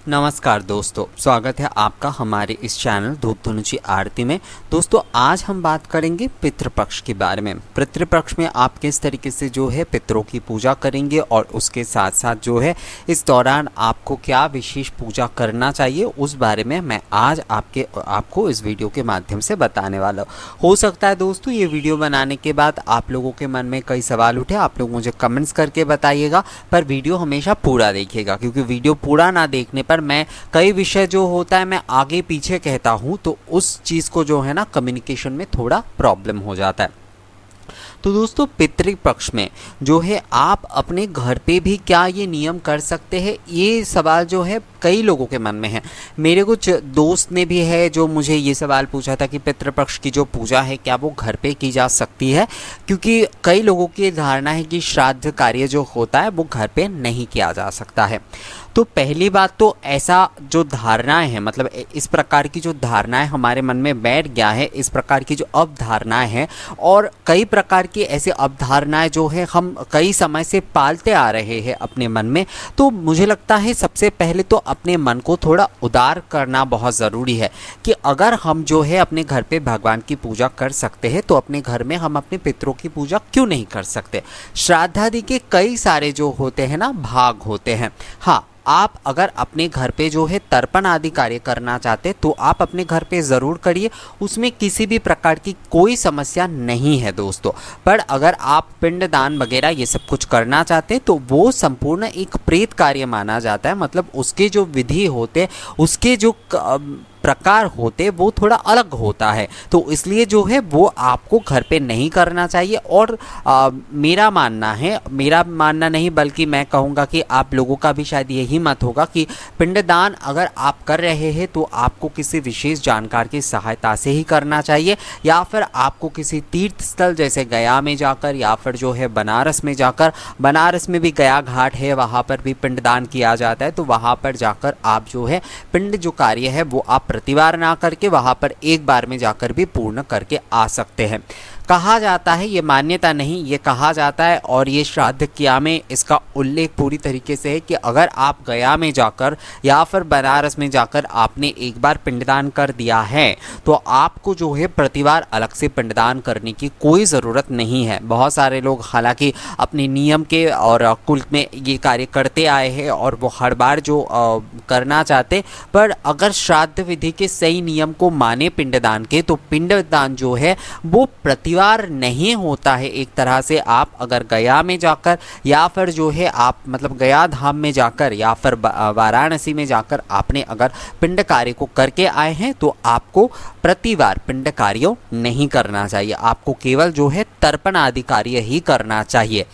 नमस्कार दोस्तों, स्वागत है आपका हमारे इस चैनल धूप धनुची आरती में। दोस्तों आज हम बात करेंगे पितृपक्ष के बारे में। पितृपक्ष में आप किस तरीके से जो है पितरों की पूजा करेंगे और उसके साथ साथ जो है इस दौरान आपको क्या विशेष पूजा करना चाहिए उस बारे में मैं आज आपको इस वीडियो के माध्यम से बताने वाला हूँ। हो सकता है दोस्तों ये वीडियो बनाने के बाद आप लोगों के मन में कई सवाल उठे, आप लोग मुझे कमेंट्स करके बताइएगा, पर वीडियो हमेशा पूरा देखिएगा क्योंकि वीडियो पूरा ना देखने पर मैं कई विषय जो होता है मैं आगे पीछे कहता हूं तो उस चीज़ को जो है ना कम्युनिकेशन में थोड़ा प्रॉब्लम हो जाता है। तो दोस्तों पितृपक्ष में जो है आप अपने घर पे भी क्या ये नियम कर सकते हैं, ये सवाल जो है कई लोगों के मन में है। मेरे कुछ दोस्त ने भी है जो मुझे ये सवाल पूछा था कि पितृपक्ष की जो पूजा है क्या वो घर पे की जा सकती है, क्योंकि कई लोगों की धारणा है कि श्राद्ध कार्य जो होता है वो घर पे नहीं किया जा सकता है। तो पहली बात तो ऐसा जो धारणाएं हैं, मतलब इस प्रकार की जो धारणाएं हमारे मन में बैठ गया है, इस प्रकार की जो अवधारणाएं हैं और कई प्रकार की ऐसी अवधारणाएं जो है हम कई समय से पालते आ रहे हैं अपने मन में, तो मुझे लगता है सबसे पहले तो अपने मन को थोड़ा उदार करना बहुत ज़रूरी है कि अगर हम जो है अपने घर पे भगवान की पूजा कर सकते हैं तो अपने घर में हम अपने पितरों की पूजा क्यों नहीं कर सकते। श्राद्धादि के कई सारे जो होते हैं ना भाग होते हैं। हाँ, आप अगर अपने घर पे जो है तर्पण आदि कार्य करना चाहते तो आप अपने घर पे ज़रूर करिए, उसमें किसी भी प्रकार की कोई समस्या नहीं है दोस्तों। पर अगर आप पिंडदान वगैरह ये सब कुछ करना चाहते तो वो संपूर्ण एक प्रेत कार्य माना जाता है, मतलब उसके जो विधि होते उसके जो प्रकार होते वो थोड़ा अलग होता है, तो इसलिए जो है वो आपको घर पे नहीं करना चाहिए। और मेरा मानना नहीं बल्कि मैं कहूँगा कि आप लोगों का भी शायद यही मत होगा कि पिंडदान अगर आप कर रहे हैं तो आपको किसी विशेष जानकार की सहायता से ही करना चाहिए, या फिर आपको किसी तीर्थ स्थल जैसे गया में जाकर या फिर जो है बनारस में जाकर, बनारस में भी गया घाट है वहाँ पर भी पिंडदान किया जाता है, तो वहाँ पर जाकर आप जो है पिंड जो कार्य है वो आप प्रतिवार ना करके वहां पर एक बार में जाकर भी पूर्ण करके आ सकते हैं। कहा जाता है, ये मान्यता नहीं, ये कहा जाता है और ये श्राद्ध क्रिया में इसका उल्लेख पूरी तरीके से है कि अगर आप गया में जाकर या फिर बनारस में जाकर आपने एक बार पिंडदान कर दिया है तो आपको जो है प्रतिवार अलग से पिंडदान करने की कोई ज़रूरत नहीं है। बहुत सारे लोग हालांकि अपने नियम के और कुल में ये कार्य करते आए हैं और वो हर बार जो करना चाहते, पर अगर श्राद्ध विधि के सही नियम को माने पिंडदान के तो पिंडदान जो है वो प्रतिवार नहीं होता है। एक तरह से आप अगर गया में जाकर या फिर जो है आप मतलब गया धाम में जाकर या फिर वाराणसी में जाकर आपने अगर पिंड कार्य को करके आए हैं तो आपको प्रतिवार पिंड कार्य नहीं करना चाहिए, आपको केवल जो है तर्पण आदि कार्य ही करना चाहिए।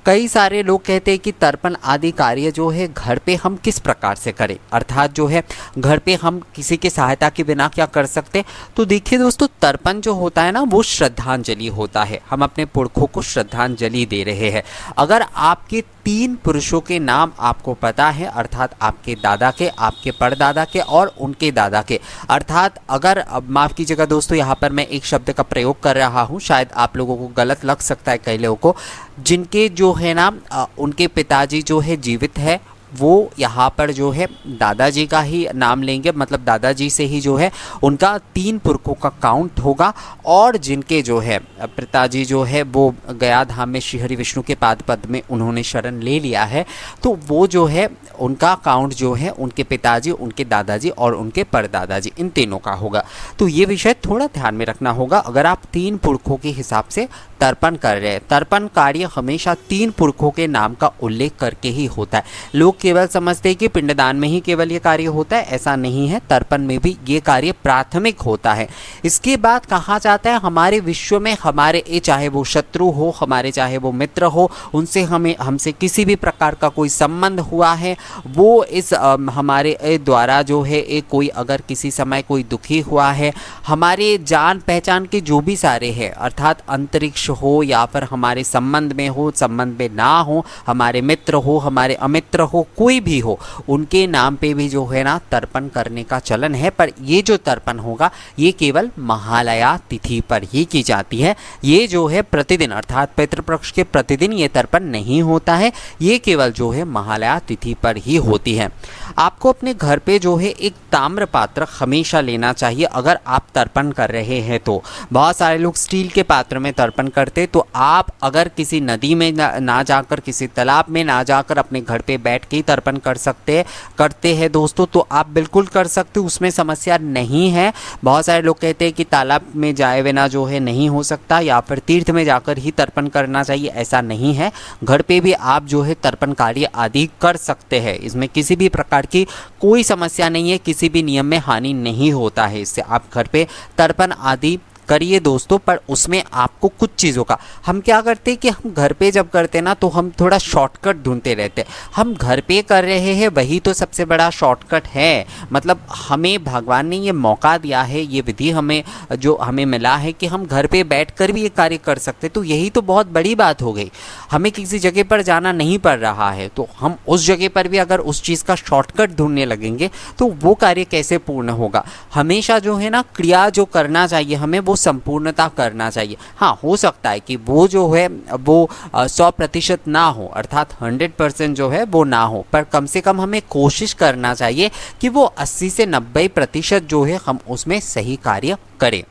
कई सारे लोग कहते हैं कि तर्पण आदि कार्य जो है घर पे हम किस प्रकार से करें, अर्थात जो है घर पे हम किसी की सहायता के बिना क्या कर सकते। तो देखिए दोस्तों, तर्पण जो होता है ना वो श्रद्धांजलि होता है, हम अपने पुरखों को श्रद्धांजलि दे रहे हैं। अगर आपके 3 पुरुषों के नाम आपको पता है, अर्थात आपके दादा के, आपके परदादा के और उनके दादा के, अर्थात अगर माफ़ कीजिएगा दोस्तों यहाँ पर मैं एक शब्द का प्रयोग कर रहा हूँ, शायद आप लोगों को गलत लग सकता है कई लोगों को, जिनके जो है ना उनके पिताजी जो है जीवित है वो यहाँ पर जो है दादाजी का ही नाम लेंगे, मतलब दादाजी से ही जो है उनका 3 पुरखों का काउंट होगा। और जिनके जो है पिताजी जो है वो गया धाम में श्री हरि विष्णु के पाद पद में उन्होंने शरण ले लिया है, तो वो जो है उनका काउंट जो है उनके पिताजी, उनके दादाजी और उनके परदादाजी, इन तीनों का होगा। तो ये विषय थोड़ा ध्यान में रखना होगा अगर आप 3 पुरखों के हिसाब से तर्पण कर रहे हैं। तर्पण कार्य हमेशा 3 पुरखों के नाम का उल्लेख करके ही होता है। लोग केवल समझते हैं कि पिंडदान में ही केवल ये कार्य होता है, ऐसा नहीं है, तर्पण में भी ये कार्य प्राथमिक होता है। इसके बाद कहा जाता है हमारे विश्व में हमारे चाहे वो शत्रु हो, हमारे चाहे वो मित्र हो, उनसे हमसे किसी भी प्रकार का कोई संबंध हुआ है, वो इस हमारे द्वारा जो है कोई अगर किसी समय कोई दुखी हुआ है, हमारे जान पहचान के जो भी सारे हैं, अर्थात अंतरिक्ष पक्ष हो या फिर हमारे संबंध में हो, संबंध में ना हो, हमारे मित्र हो, हमारे अमित्र हो, कोई भी हो, उनके नाम पे भी जो है ना तर्पण करने का चलन है। पर ये जो तर्पण होगा ये केवल महालया तिथि पर ही की जाती है। ये जो है प्रतिदिन अर्थात पितृपक्ष के प्रतिदिन ये तर्पण नहीं होता है, ये केवल जो है महालया तिथि पर ही होती है। आपको अपने घर पे जो है एक ताम्र पात्र हमेशा लेना चाहिए अगर आप तर्पण कर रहे हैं तो। बहुत सारे लोग स्टील के पात्र में तर्पण करते, तो आप अगर किसी नदी में ना जाकर, किसी तालाब में ना जाकर अपने घर पे बैठ के ही तर्पण करते हैं दोस्तों, तो आप बिल्कुल कर सकते हो, उसमें समस्या नहीं है। बहुत सारे लोग कहते हैं कि तालाब में जाए बिना जो है नहीं हो सकता या फिर तीर्थ में जाकर ही तर्पण करना चाहिए, ऐसा नहीं है। घर पे भी आप जो है तर्पण कार्य आदि कर सकते हैं, इसमें किसी भी प्रकार की कोई समस्या नहीं है, किसी भी नियम में हानि नहीं होता है इससे। आप घर पे तर्पण आदि करिए दोस्तों, पर उसमें आपको कुछ चीज़ों का, हम क्या करते हैं कि हम घर पे जब करते ना तो हम थोड़ा शॉर्टकट ढूंढते रहते हैं। हम घर पे कर रहे हैं वही तो सबसे बड़ा शॉर्टकट है। मतलब हमें भगवान ने ये मौका दिया है, ये विधि हमें मिला है कि हम घर पे बैठकर भी ये कार्य कर सकते, तो यही तो बहुत बड़ी बात हो गई। हमें किसी जगह पर जाना नहीं पड़ रहा है, तो हम उस जगह पर भी अगर उस चीज़ का शॉर्टकट ढूंढने लगेंगे तो वो कार्य कैसे पूर्ण होगा। हमेशा जो है ना क्रिया जो करना चाहिए हमें वो संपूर्णता करना चाहिए। हाँ, हो सकता है कि वो जो है वो 100% ना हो, अर्थात 100% जो है वो ना हो, पर कम से कम हमें कोशिश करना चाहिए कि वो 80 से 90% जो है हम उसमें सही कार्य करें।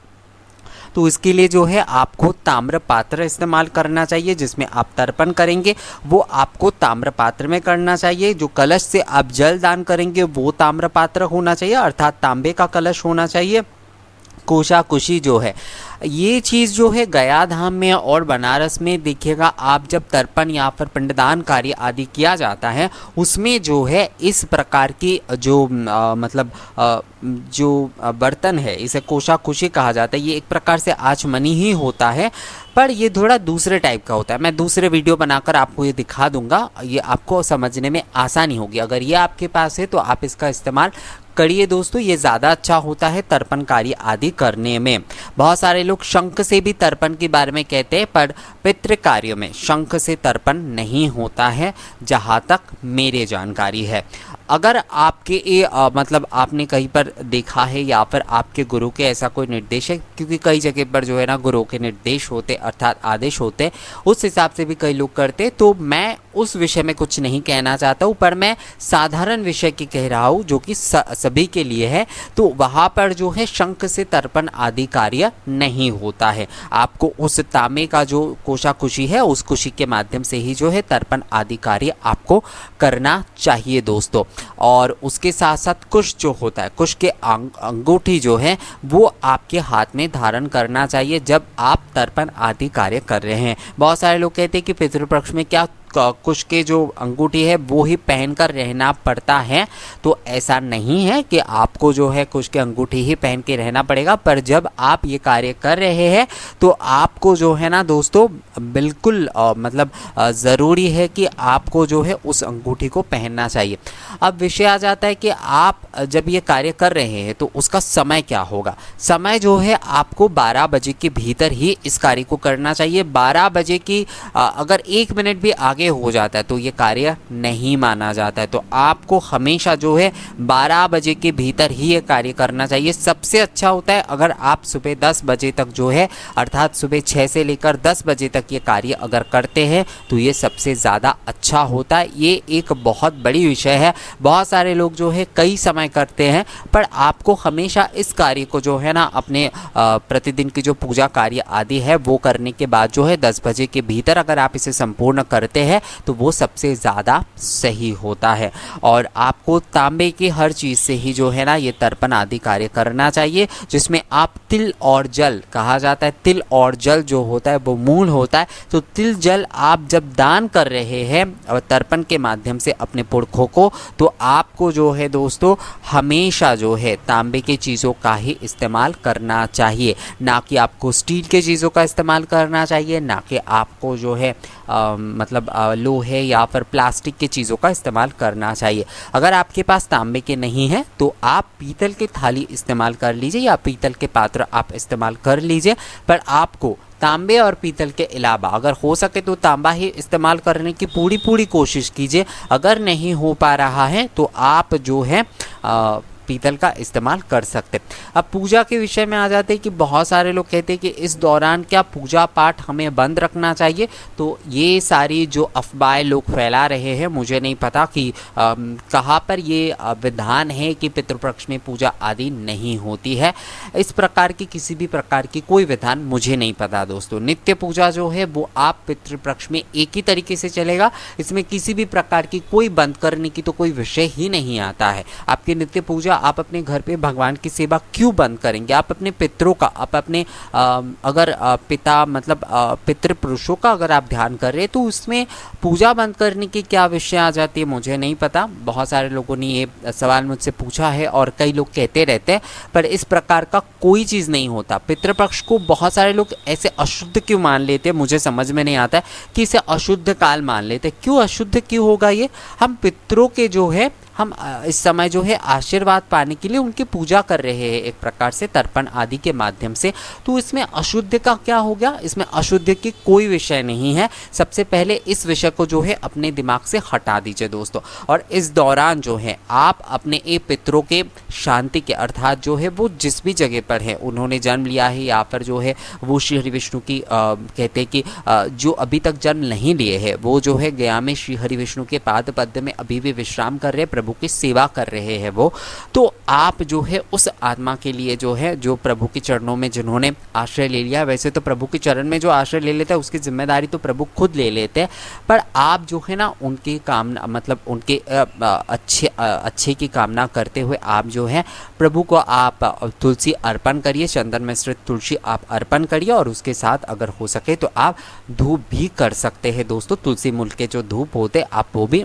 तो इसके लिए जो है आपको ताम्र पात्र इस्तेमाल करना चाहिए, जिसमें आप तर्पण करेंगे वो आपको ताम्र पात्र में करना चाहिए। जो कलश से आप जल दान करेंगे वो ताम्र पात्र होना चाहिए, अर्थात तांबे का कलश होना चाहिए। कोशाकुशी जो है ये चीज़ जो है गया धाम में और बनारस में देखिएगा आप, जब तर्पण या फिर पिंडदान कार्य आदि किया जाता है उसमें जो है इस प्रकार की जो जो बर्तन है इसे कोशाकुशी कहा जाता है। ये एक प्रकार से आचमनी ही होता है, पर ये थोड़ा दूसरे टाइप का होता है। मैं दूसरे वीडियो बनाकर आपको ये दिखा दूंगा, ये आपको समझने में आसानी होगी। अगर ये आपके पास है तो आप इसका इस्तेमाल करिए दोस्तों, ये ज़्यादा अच्छा होता है तर्पण कार्य आदि करने में। बहुत सारे लोग शंख से भी तर्पण के बारे में कहते हैं, पर पितृ कार्यों में शंख से तर्पण नहीं होता है जहाँ तक मेरे जानकारी है। अगर आपके आपने कहीं पर देखा है या फिर आपके गुरु के ऐसा कोई निर्देश है, क्योंकि कई जगह पर जो है ना गुरु के निर्देश होते अर्थात आदेश होते, उस हिसाब से भी कई लोग करते, तो मैं उस विषय में कुछ नहीं कहना चाहता हूँ, पर मैं साधारण विषय की कह रहा हूँ जो कि सभी के लिए है। तो वहाँ पर जो है शंख से तर्पण आदि कार्य नहीं होता है। आपको उस तांबे का जो कोशाकुशी है उस कुशी के माध्यम से ही जो है तर्पण आदि कार्य आपको करना चाहिए दोस्तों। और उसके साथ साथ कुश जो होता है, कुश के अंगूठी जो है वो आपके हाथ में धारण करना चाहिए जब आप तर्पण आदि कार्य कर रहे हैं। बहुत सारे लोग कहते हैं कि पितृपक्ष में क्या कुश के जो अंगूठी है वो ही पहनकर रहना पड़ता है, तो ऐसा नहीं है कि आपको जो है कुश के अंगूठी ही पहन के रहना पड़ेगा। पर जब आप ये कार्य कर रहे हैं तो आपको जो है ना दोस्तों बिल्कुल ज़रूरी है कि आपको जो है उस अंगूठी को पहनना चाहिए। अब विषय आ जाता है कि आप जब ये कार्य कर रहे हैं तो उसका समय क्या होगा। समय जो है आपको 12 बजे के भीतर ही इस कार्य को करना चाहिए। 12 बजे की अगर 1 मिनट भी आगे हो जाता है तो ये कार्य नहीं माना जाता है। तो आपको हमेशा जो है 12 बजे के भीतर ही ये कार्य करना चाहिए। सबसे अच्छा होता है अगर आप सुबह 10 बजे तक जो है अर्थात सुबह 6 से लेकर 10 बजे तक ये कार्य अगर करते हैं तो ये सबसे ज़्यादा अच्छा होता है। ये एक बहुत बड़ी विषय है। बहुत सारे लोग जो है कई समय करते हैं, पर आपको हमेशा इस कार्य को जो है ना अपने प्रतिदिन की जो पूजा कार्य आदि है वो करने के बाद जो है 10 बजे के भीतर अगर आप इसे संपूर्ण करते हैं तो वो सबसे ज़्यादा सही होता है। और आपको तांबे की हर चीज़ से ही जो है ना ये तर्पण आदि कार्य करना चाहिए, जिसमें आप तिल और जल कहा जाता है। तिल और जल जो होता है वो मूल होता है। तो तिल जल आप जब दान कर रहे हैं तर्पण के माध्यम से अपने पुरखों को, तो आपको जो है दोस्तों हमेशा जो है तांबे की चीज़ों का ही इस्तेमाल करना चाहिए, ना कि आपको स्टील के चीज़ों का इस्तेमाल करना चाहिए, ना कि आपको जो है लोहे या फिर प्लास्टिक की चीज़ों का इस्तेमाल करना चाहिए। अगर आपके पास तांबे के नहीं है तो आप पीतल की थाली इस्तेमाल कर लीजिए या पीतल के पात्र आप इस्तेमाल कर लीजिए, पर आपको तांबे और पीतल के अलावा अगर हो सके तो तांबा ही इस्तेमाल करने की पूरी कोशिश कीजिए। अगर नहीं हो पा रहा है तो आप जो है पीतल का इस्तेमाल कर सकते। अब पूजा के विषय में आ जाते हैं कि बहुत सारे लोग कहते हैं कि इस दौरान क्या पूजा पाठ हमें बंद रखना चाहिए। तो ये सारी जो अफवाहें लोग फैला रहे हैं, मुझे नहीं पता कि कहाँ पर ये विधान है कि पितृपक्ष में पूजा आदि नहीं होती है। इस प्रकार की किसी भी प्रकार की कोई विधान मुझे नहीं पता दोस्तों। नित्य पूजा जो है वो आप पितृपक्ष में एक ही तरीके से चलेगा, इसमें किसी भी प्रकार की कोई बंद करने की तो कोई विषय ही नहीं आता है। आपकी नित्य पूजा आप अपने घर पे भगवान की सेवा क्यों बंद करेंगे? आप अपने पितरों का, आप अपने अगर पिता मतलब पितृपुरुषों का अगर आप ध्यान कर रहे हैं तो उसमें पूजा बंद करने की क्या विषय आ जाती है मुझे नहीं पता। बहुत सारे लोगों ने ये सवाल मुझसे पूछा है और कई लोग कहते रहते हैं, पर इस प्रकार का कोई चीज़ नहीं होता। पितृपक्ष को बहुत सारे लोग ऐसे अशुद्ध क्यों मान लेते हैं, मुझे समझ में नहीं आता है कि इसे अशुद्ध काल मान लेते। क्यों अशुद्ध क्यों होगा ये? हम पितरों के जो है हम इस समय जो है आशीर्वाद पाने के लिए उनकी पूजा कर रहे हैं एक प्रकार से तर्पण आदि के माध्यम से। तो इसमें अशुद्ध का क्या हो गया? इसमें अशुद्ध की कोई विषय नहीं है। सबसे पहले इस विषय को जो है अपने दिमाग से हटा दीजिए दोस्तों। और इस दौरान जो है आप अपने पितरों के शांति के अर्थात जो है वो जिस भी जगह पर है, उन्होंने जन्म लिया है या फिर जो है वो श्री हरि विष्णु की कहते हैं कि जो अभी तक जन्म नहीं लिए है वो जो है गया में श्री हरि विष्णु के पाद पद्म में अभी भी विश्राम कर रहे हैं, प्रभु की सेवा कर रहे हैं वो। तो आप जो है उस आत्मा के लिए जो है जो प्रभु के चरणों में जिन्होंने आश्रय ले लिया, वैसे तो प्रभु के चरण में जो आश्रय ले लेता है उसकी जिम्मेदारी तो प्रभु खुद ले लेते हैं, पर आप जो है ना उनकी कामना मतलब उनके अच्छे की कामना करते हुए आप जो है प्रभु को आप तुलसी अर्पण करिए, चंदन मिश्रित तुलसी आप अर्पण करिए और उसके साथ अगर हो सके तो आप धूप भी कर सकते हैं दोस्तों। तुलसी मूल के जो धूप होते आप वो भी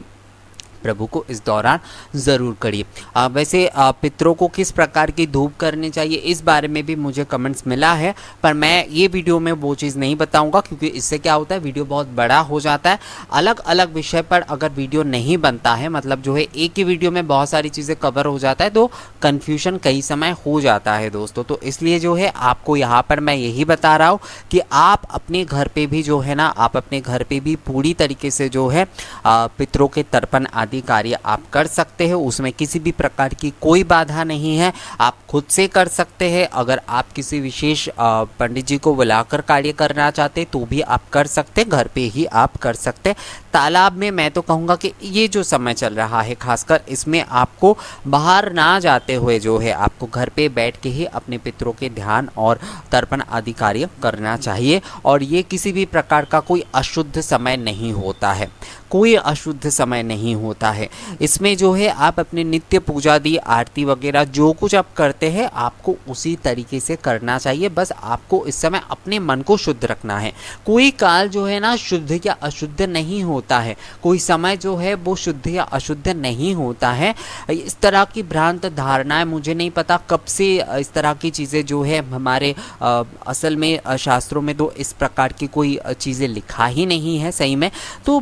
प्रभु को इस दौरान ज़रूर करिए। वैसे पितरों को किस प्रकार की धूप करनी चाहिए इस बारे में भी मुझे कमेंट्स मिला है, पर मैं ये वीडियो में वो चीज़ नहीं बताऊंगा क्योंकि इससे क्या होता है वीडियो बहुत बड़ा हो जाता है। अलग अलग विषय पर अगर वीडियो नहीं बनता है, मतलब जो है एक ही वीडियो में बहुत सारी चीज़ें कवर हो जाता है तो कन्फ्यूजन कई समय हो जाता है दोस्तों। तो इसलिए जो है आपको यहाँ पर मैं यही बता रहा हूँ कि आप अपने घर पर भी जो है ना आप अपने घर पर भी पूरी तरीके से जो है पितरों के तर्पण कार्य आप कर सकते हैं, उसमें किसी भी प्रकार की कोई बाधा नहीं है। आप खुद से कर सकते हैं। अगर आप किसी विशेष पंडित जी को बुलाकर कार्य करना चाहते तो भी आप कर सकते, घर पे ही आप कर सकते। तालाब में मैं तो कहूँगा कि ये जो समय चल रहा है खासकर इसमें आपको बाहर ना जाते हुए जो है आपको घर पे बैठ के ही अपने पितरों के ध्यान और तर्पण आदि कार्य करना चाहिए। और ये किसी भी प्रकार का कोई अशुद्ध समय नहीं होता है, कोई अशुद्ध समय नहीं होता है। इसमें जो है आप अपने नित्य पूजा दी आरती वगैरह जो कुछ आप करते हैं आपको उसी तरीके से करना चाहिए। बस आपको इस समय अपने मन को शुद्ध रखना है। कोई काल जो है ना शुद्ध या अशुद्ध नहीं होता है, कोई समय जो है वो शुद्ध या अशुद्ध नहीं होता है। इस तरह की भ्रांत धारणाएं, मुझे नहीं पता कब से इस तरह की चीज़ें जो है हमारे असल में शास्त्रों में तो इस प्रकार की कोई चीज़ें लिखा ही नहीं है सही में। तो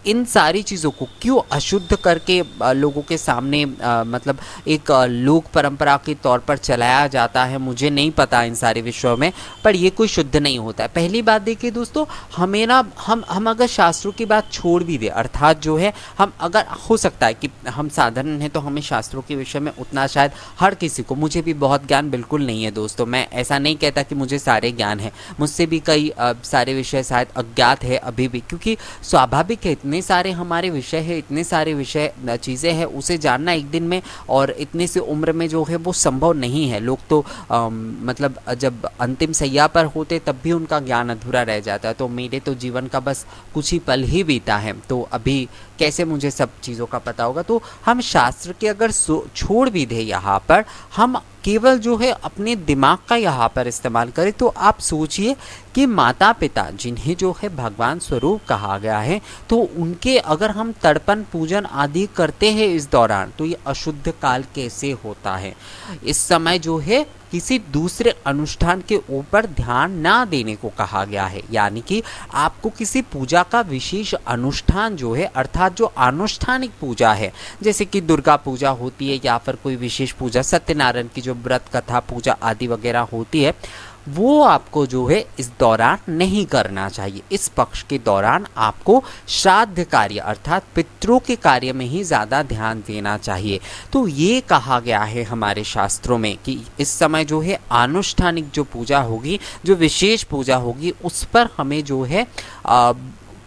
इन सारी चीज़ों को क्यों अशुद्ध करके लोगों के सामने मतलब एक लोक परंपरा के तौर पर चलाया जाता है, मुझे नहीं पता इन सारे विषयों में, पर ये कोई शुद्ध नहीं होता है। पहली बात देखिए दोस्तों, हमें ना हम अगर शास्त्रों की बात छोड़ भी दे, अर्थात जो है हम अगर हो सकता है कि हम साधारण हैं तो हमें शास्त्रों के विषय में उतना शायद हर किसी को, मुझे भी बहुत ज्ञान बिल्कुल नहीं है दोस्तों, मैं ऐसा नहीं कहता कि मुझे सारे ज्ञान है, मुझसे भी कई सारे विषय शायद अज्ञात है अभी भी, क्योंकि स्वाभाविक है इतने सारे हमारे विषय है, इतने सारे विषय चीज़ें हैं, उसे जानना एक दिन में और इतने से उम्र में जो है वो संभव नहीं है। लोग तो मतलब जब अंतिम सैया पर होते तब भी उनका ज्ञान अधूरा रह जाता है। तो मेरे तो जीवन का बस कुछ ही पल ही बीता है, तो अभी कैसे मुझे सब चीज़ों का पता होगा। तो हम शास्त्र के अगर छोड़ भी दें यहाँ पर, हम केवल जो है अपने दिमाग का यहाँ पर इस्तेमाल करें, तो आप सोचिए कि माता पिता जिन्हें जो है भगवान स्वरूप कहा गया है, तो उनके अगर हम तर्पण पूजन आदि करते हैं इस दौरान, तो ये अशुद्ध काल कैसे होता है। इस समय जो है किसी दूसरे अनुष्ठान के ऊपर ध्यान ना देने को कहा गया है, यानी कि आपको किसी पूजा का विशेष अनुष्ठान जो है, अर्थात जो आनुष्ठानिक पूजा है, जैसे कि दुर्गा पूजा होती है या फिर कोई विशेष पूजा, सत्यनारायण की जो व्रत कथा पूजा आदि वगैरह होती है, वो आपको जो है इस दौरान नहीं करना चाहिए। इस पक्ष के दौरान आपको श्राद्ध कार्य अर्थात पितरों के कार्य में ही ज़्यादा ध्यान देना चाहिए। तो ये कहा गया है हमारे शास्त्रों में कि इस समय जो है अनुष्ठानिक जो पूजा होगी, जो विशेष पूजा होगी, उस पर हमें जो है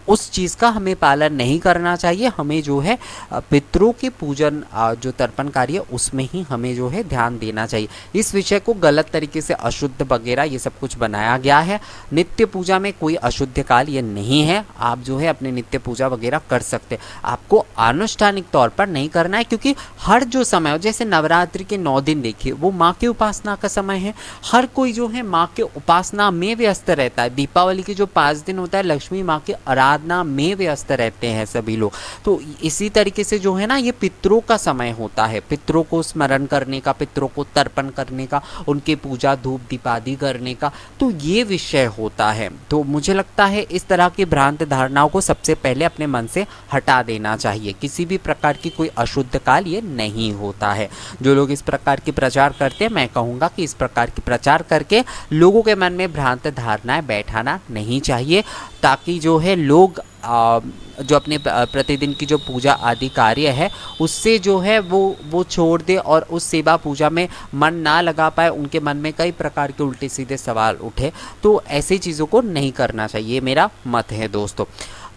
उस चीज़ का हमें पालन नहीं करना चाहिए। हमें जो है पितरों के पूजन जो तर्पण कार्य उसमें ही हमें जो है ध्यान देना चाहिए। इस विषय को गलत तरीके से अशुद्ध वगैरह ये सब कुछ बनाया गया है। नित्य पूजा में कोई अशुद्ध काल ये नहीं है। आप जो है अपने नित्य पूजा वगैरह कर सकते हैं, आपको आनुष्ठानिक तौर पर नहीं करना है, क्योंकि हर जो समय हो, जैसे नवरात्रि के 9 दिन देखिए, वो माँ की उपासना का समय है। हर कोई जो है माँ के उपासना में व्यस्त रहता है। दीपावली के जो 5 दिन होता है, लक्ष्मी माँ की आराधना में व्यस्त रहते हैं सभी लोग। तो इसी तरीके से जो है ना, ये पितरों का समय होता है, पितरों को स्मरण करने का, पितरों को तर्पण करने का, उनके पूजा धूप दीप आदि करने का, तो ये विषय होता है। तो मुझे लगता है इस तरह की भ्रांत धारणाओं को सबसे पहले अपने मन से हटा देना चाहिए। किसी भी प्रकार की कोई अशुद्ध काल ये नहीं होता है। जो लोग इस प्रकार की प्रचार करते हैं, मैं कहूँगा कि इस प्रकार की प्रचार करके लोगों के मन में भ्रांत धारणाएं बैठाना नहीं चाहिए, ताकि जो है लोग जो अपने प्रतिदिन की जो पूजा आदि कार्य है उससे जो है वो छोड़ दे और उस सेवा पूजा में मन ना लगा पाए, उनके मन में कई प्रकार के उल्टे सीधे सवाल उठे। तो ऐसी चीज़ों को नहीं करना चाहिए, ये मेरा मत है दोस्तों।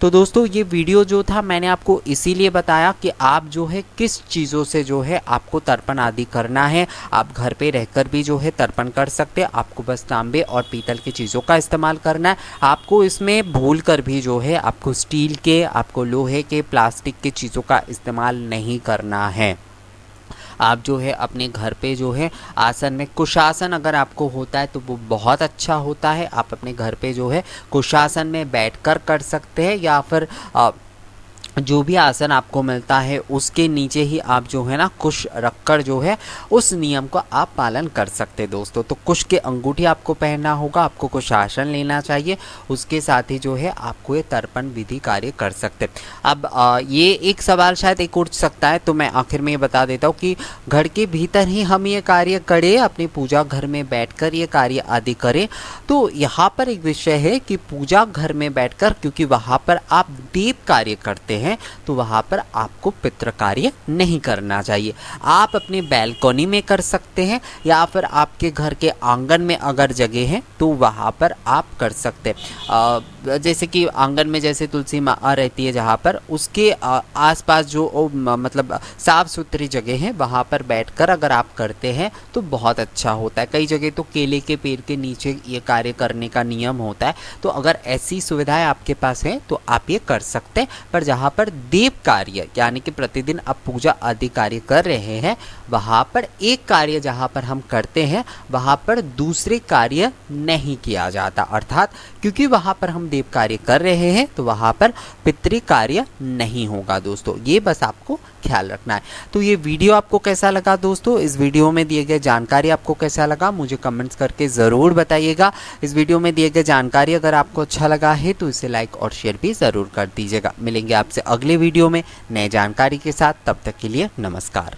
तो दोस्तों ये वीडियो जो था मैंने आपको इसीलिए बताया कि आप जो है किस चीज़ों से जो है आपको तर्पण आदि करना है। आप घर पे रहकर भी जो है तर्पण कर सकते हैं, आपको बस तांबे और पीतल की चीज़ों का इस्तेमाल करना है। आपको इसमें भूल कर भी जो है आपको स्टील के, आपको लोहे के, प्लास्टिक के चीज़ों का इस्तेमाल नहीं करना है। आप जो है अपने घर पे जो है आसन में कुशासन अगर आपको होता है तो वो बहुत अच्छा होता है। आप अपने घर पे जो है कुशासन में बैठकर कर सकते हैं, या फिर जो भी आसन आपको मिलता है उसके नीचे ही आप जो है ना कुश रखकर जो है उस नियम को आप पालन कर सकते हैं दोस्तों। तो कुश के अंगूठी आपको पहनना होगा, आपको कुश आसन लेना चाहिए, उसके साथ ही जो है आपको ये तर्पण विधि कार्य कर सकते हैं। अब ये एक सवाल शायद एक उठ सकता है, तो मैं आखिर में ये बता देता हूँ कि घर के भीतर ही हम ये कार्य करें, अपनी पूजा घर में बैठकर ये कार्य आदि करें। तो यहाँ पर एक विषय है कि पूजा घर में बैठकर, क्योंकि वहाँ पर आप देव कार्य करते हैं, तो वहां पर आपको पितृ कार्य नहीं करना चाहिए। आप अपने बैल्कनी में कर सकते हैं, या फिर आपके घर के आंगन में अगर जगह है तो वहां पर आप कर सकते हैं। जैसे कि आंगन में जैसे तुलसी माँ रहती है, जहाँ पर उसके आसपास जो मतलब साफ सुथरी जगह है, वहाँ पर बैठकर अगर आप करते हैं तो बहुत अच्छा होता है। कई जगह तो केले के पेड़ के नीचे ये कार्य करने का नियम होता है, तो अगर ऐसी सुविधाएं आपके पास है तो आप ये कर सकते हैं। पर जहाँ पर देव कार्य यानी कि प्रतिदिन आप पूजा आदि कार्य कर रहे हैं, वहाँ पर एक कार्य जहाँ पर हम करते हैं वहाँ पर दूसरे कार्य नहीं किया जाता। अर्थात क्योंकि वहाँ पर हम देव कार्य कर रहे हैं तो वहाँ पर पितृ कार्य नहीं होगा दोस्तों, ये बस आपको ख्याल रखना है। तो ये वीडियो आपको कैसा लगा दोस्तों, इस वीडियो में दिए गए जानकारी आपको कैसा लगा मुझे कमेंट्स करके ज़रूर बताइएगा। इस वीडियो में दिए गए जानकारी अगर आपको अच्छा लगा है तो इसे लाइक और शेयर भी ज़रूर कर दीजिएगा। मिलेंगे आपसे अगले वीडियो में नए जानकारी के साथ, तब तक के लिए नमस्कार।